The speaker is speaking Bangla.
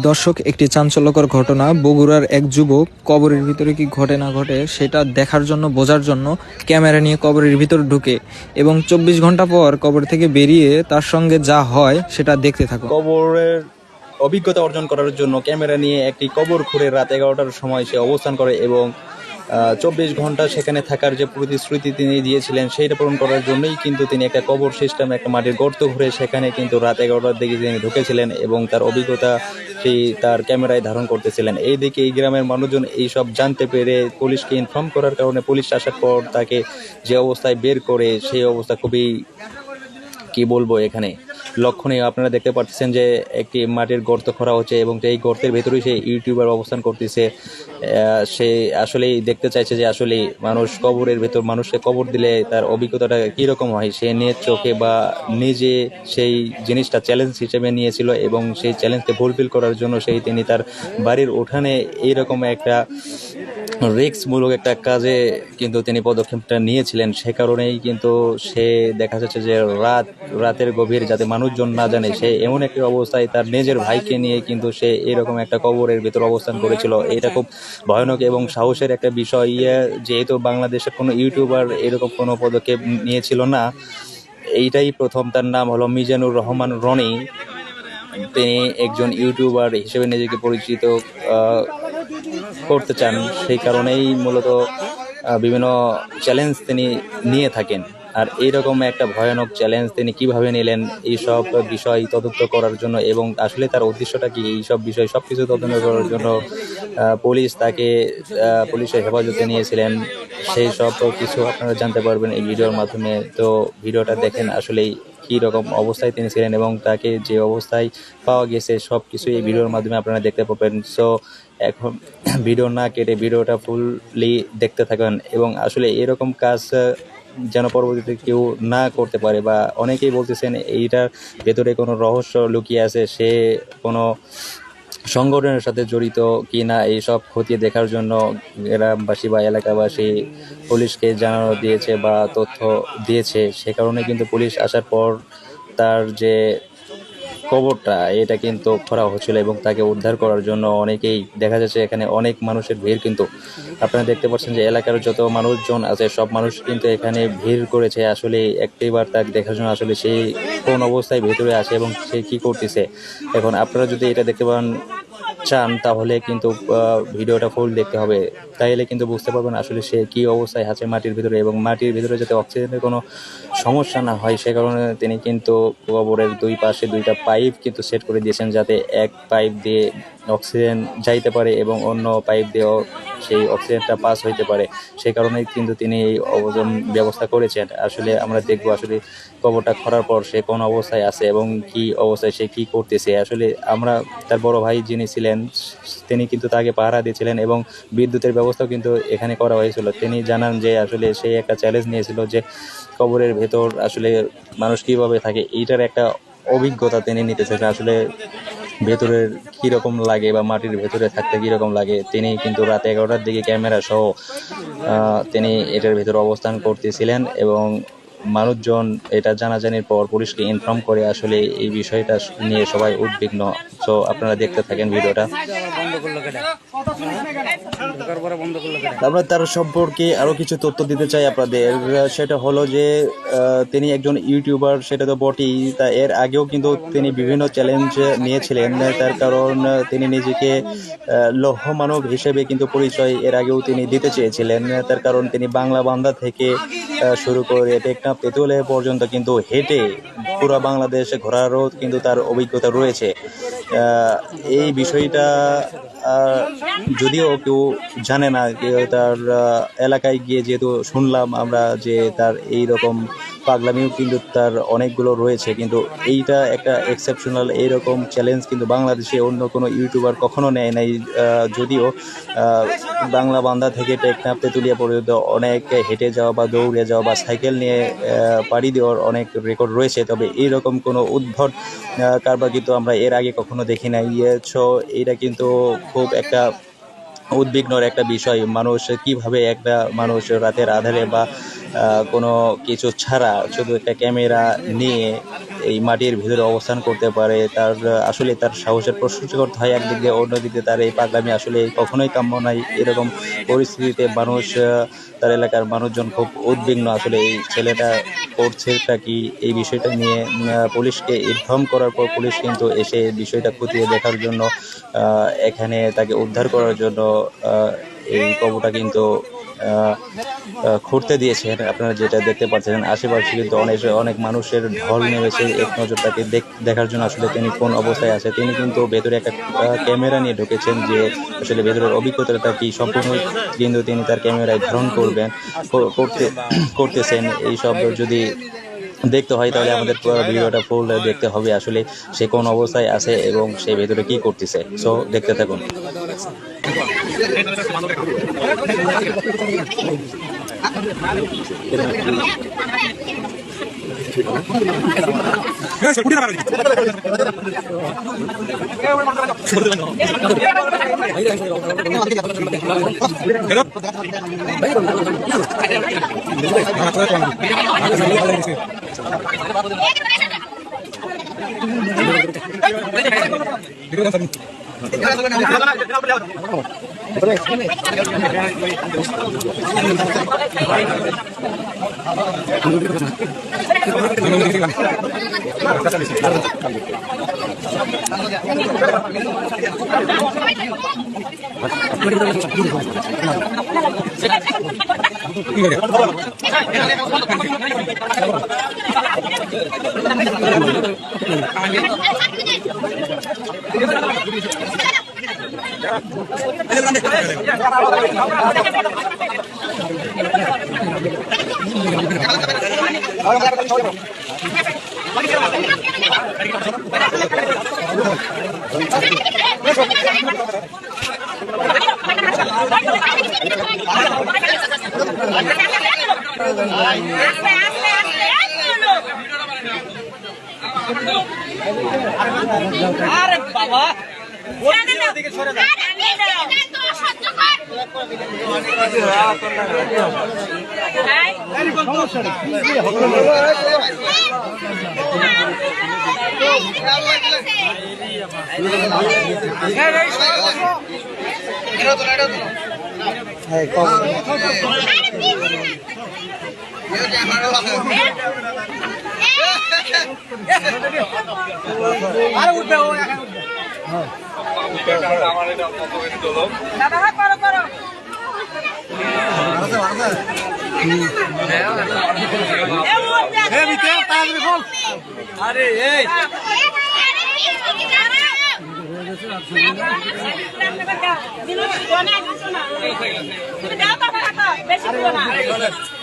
দর্শক, একটি চাঞ্চল্যকর ঘটনা। বগুড়ার এক যুবক কবরের ভিতরে কি ঘটে না ঘটে সেটা দেখার জন্য, বোঝার জন্য ক্যামেরা নিয়ে কবরের ভিতর ঢুকে এবং 24 ঘন্টা পর কবর থেকে বেরিয়ে তার সঙ্গে যা হয় সেটা দেখতে থাকো। কবরের অভিজ্ঞতা অর্জন করার জন্য ক্যামেরা নিয়ে একটি কবর খুঁড়ে রাত 11টার সময় সে অবস্থান করে এবং 24 ঘন্টা সেখানে থাকার যে প্রতিশ্রুতি তিনি দিয়েছিলেন সেইটা পূরণ করার জন্যই কিন্তু তিনি একটা কবর সিস্টেম, একটা মাটির গর্ত ঘুরে সেখানে কিন্তু রাত 11টার দিকে তিনি ঢুকেছিলেন এবং তার অভিজ্ঞতা সেই তার ক্যামেরায় ধারণ করতেছিলেন। এইদিকে এই গ্রামের মানুষজন এইসব জানতে পেরে পুলিশকে ইনফর্ম করার কারণে পুলিশ আসার পর তাকে যে অবস্থায় বের করে, সেই অবস্থা খুবই, কি বলবো, এখানে লক্ষণীয়। আপনারা দেখতে পাচ্ছেন যে একটি মাটির গর্ত খোঁড়া হচ্ছে এবং এই গর্তের ভেতরেই সেই ইউটিউবার অবস্থান করতেছে। সে আসলেই দেখতে চাইছে যে আসলে মানুষ কবরের ভেতর মানুষকে কবর দিলে তার অভিজ্ঞতাটা কীরকম হয়। সে নিজ চোখে বা নিজে সেই জিনিসটা চ্যালেঞ্জ হিসেবে নিয়েছিল এবং সেই চ্যালেঞ্জকে ফুলফিল করার জন্য তিনি তার বাড়ির উঠানে এইরকম একটা রিস্কমূলক একটা কাজে কিন্তু তিনি পদক্ষেপটা নিয়েছিলেন। সে কারণেই কিন্তু সে দেখা যাচ্ছে যে রাতের গভীর, যাতে মানুষজন না জানে, সে এমন একটি অবস্থায় তার নিজের ভাইকে নিয়ে কিন্তু সে এরকম একটা কবরের ভেতর অবস্থান করেছিল। এটা খুব ভয়ানক এবং সাহসের একটা বিষয়। যেহেতু বাংলাদেশের কোনো ইউটিউবার এরকম কোনো পদক্ষেপ নিয়েছিল না, এইটাই প্রথম। তার নাম হলো মিজানুর রহমান রনি। তিনি একজন ইউটিউবার হিসেবে নিজেকে পরিচিত করতে চান, সেই কারণেই মূলত বিভিন্ন চ্যালেঞ্জ তিনি নিয়ে থাকেন। আর এইরকম একটা ভয়ানক চ্যালেঞ্জ তিনি কিভাবে নিলেন, এইসব বিষয় তদন্ত করার জন্য এবং আসলে তার উদ্দেশ্যটা কি, এইসব বিষয় সব কিছু তদন্ত করার জন্য পুলিশ তাকে পুলিশের হেফাজতে নিয়েছিলেন। সেই সব কিছু আপনারা জানতে পারবেন এই ভিডিওর মাধ্যমে। তো ভিডিওটা দেখেন আসলেই কী রকম অবস্থায় তিনি ছিলেন এবং তাকে যে অবস্থায় পাওয়া গেছে সব কিছু এই ভিডিওর মাধ্যমে আপনারা দেখতে পাবেন। সো এখন ভিডিও না কেটে ভিডিওটা ফুললি দেখতে থাকেন এবং আসলে এরকম কাজ যেন পরবর্তীতে কেউ না করতে পারে। বা অনেকেই বলতেছেন এইটার ভেতরে কোনো রহস্য লুকিয়ে আছে, সে কোনো সংগঠনের সাথে জড়িত কি না, এইসব খতিয়ে দেখার জন্য গ্রামবাসী বা এলাকাবাসী পুলিশকে জানানো দিয়েছে বা তথ্য দিয়েছে। সে কারণে কিন্তু পুলিশ আসার পর তার যে কবরটা এটা কিন্তু খোঁড়া হচ্ছিল এবং তাকে উদ্ধার করার জন্য অনেকেই, দেখা যাচ্ছে এখানে অনেক মানুষের ভিড়। কিন্তু আপনারা দেখতে পাচ্ছেন যে এলাকার যত মানুষজন আছে সব মানুষ কিন্তু এখানে ভিড় করেছে আসলে একটিবার তাকে দেখার জন্য, আসলে সে কোন অবস্থায় ভেতরে আছে এবং সে কি করতেছে। এখন আপনারা যদি এটা দেখতে চান তাহলে কিন্তু ভিডিওটা ফুল দেখতে হবে, তাইলে কিন্তু বুঝতে পারবেন আসলে সে কি অবস্থায় আছে মাটির ভিতরে। এবং মাটির ভিতরে যাতে অক্সিজেনের কোনো সমস্যা না হয় সে কারণে তিনি কিন্তু কবরের দুই পাশে দুইটা পাইপ কিন্তু সেট করে দিয়েছেন, যাতে এক পাইপ দিয়ে অক্সিজেন যাইতে পারে এবং অন্য পাইপ দিয়েও সেই অক্সিজেনটা পাস হইতে পারে। সেই কারণেই কিন্তু তিনি এই অবজন ব্যবস্থা করেছেন। আসলে আমরা দেখব আসলে কবরটা খোঁড়ার পর সে কোন অবস্থায় আছে এবং কি অবস্থায় সে কি করতেছে। আসলে আমরা, তার বড় ভাই যিনি ছিলেন তিনি কিন্তু তাকে পাহারা দিয়েছিলেন এবং বিদ্যুতের ব্যবস্থাও কিন্তু এখানে করা হয়েছিল। তিনি জানান যে আসলে সে একটা চ্যালেঞ্জ নিয়েছিল যে কবরের ভেতর আসলে মানুষ কিভাবে থাকে, এইটার একটা অভিজ্ঞতা তিনি নিতে চাইছেন। আসলে ভেতরের কীরকম লাগে বা মাটির ভেতরে থাকতে কীরকম লাগে। তিনি কিন্তু রাত 11টার দিকে ক্যামেরা সহ তিনি এটার ভেতরে অবস্থান করতেছিলেন এবং মানুষজন এটা জানাজানির পর পুলিশকে ইনফর্ম করে। আসলে এই বিষয়টা নিয়ে সবাই উদ্বিগ্ন। সো আপনারা দেখতে থাকেন ভিডিওটা। আমরা তার সম্পর্কে আরও কিছু তথ্য দিতে চাই আপনাদের। সেটা হলো যে তিনি একজন ইউটিউবার, সেটা তো বটেই, তা এর আগেও কিন্তু তিনি বিভিন্ন চ্যালেঞ্জ নিয়েছিলেন। তার কারণ তিনি নিজেকে লৌহ মানব হিসেবে কিন্তু পরিচয় এর আগেও তিনি দিতে চেয়েছিলেন। তার কারণ তিনি বাংলা বান্দা থেকে শুরু করে টেকনাফ তেঁতুলে পর্যন্ত কিন্তু হেঁটে পুরো বাংলাদেশ ঘোরারও কিন্তু তার অভিজ্ঞতা রয়েছে। এই বিষয়টা যদিও কেউ জানে না, তার এলাকায় গিয়ে যেহেতু শুনলাম আমরা যে তার এই রকম পাগলামিও কিন্তু তার অনেকগুলো রয়েছে। কিন্তু এইটা একটা এক্সেপশনাল, এইরকম চ্যালেঞ্জ কিন্তু বাংলাদেশে অন্য কোনো ইউটিউবার কখনো নেয় নাই। যদিও বাংলা বান্দা থেকে টেকনাফ তেঁতুলিয়া পর্যন্ত অনেক হেঁটে যাওয়া বা দৌড়ে যাওয়া বা সাইকেল নিয়ে পাড়ি দেওয়ার অনেক রেকর্ড রয়েছে, তবে এইরকম কোনো উদ্ভট কারবার কিন্তু আমরা এর আগে কখনো দেখি নাই। সো এটা কিন্তু খুব একটা উদ্বিগ্নর একটা বিষয়। মানুষ কিভাবে, একটা মানুষ রাতের আধারে বা কোনো কিছু ছাড়া শুধু একটা ক্যামেরা নিয়ে এই মাটির ভিতরে অবস্থান করতে পারে, তার আসলে তার সাহসের প্রশংসা করতে হয় একদিক দিয়ে, অন্যদিক দিয়ে তার এই পাগলামি আসলে কখনোই কাম্য নাই। এরকম পরিস্থিতিতে মানুষ, তার এলাকার মানুষজন খুব উদ্বিগ্ন আসলে এই ছেলেটা করছেটা কি। এই বিষয়টা নিয়ে পুলিশকে ইনফর্ম করার পর পুলিশ কিন্তু এসে বিষয়টা খতিয়ে দেখার জন্য, এখানে তাকে উদ্ধার করার জন্য এই কবরটা কিন্তু খুঁড়তে দিয়েছেন। আপনারা যেটা দেখতে পাচ্ছেন আশেপাশে কিন্তু অনেক মানুষের ঢল নেমেছে এক নজর তাকে দেখার জন্য আসলে তিনি কোন অবস্থায় আছে। তিনি কিন্তু ভেতরে একটা ক্যামেরা নিয়ে ঢুকেছেন যে আসলে ভেতরের অভিজ্ঞতাটা কি সম্পূর্ণ কিন্তু তিনি তার ক্যামেরায় ধারণ করতেছেন। এইসব যদি দেখতে হয় তাহলে আমাদের পুরো ভিডিওটা ফুল দেখতে হবে আসলে সে কোন অবস্থায় আছে এবং সে ভেতরে কি করতেছে। সো দেখতে থাকুন। আরে বাবা দিকে সরে যা। আরে উঠবে ও এখন উঠবে। আমার এটা কত বেশি দলো দাদা করো করো। আরে এই বেশি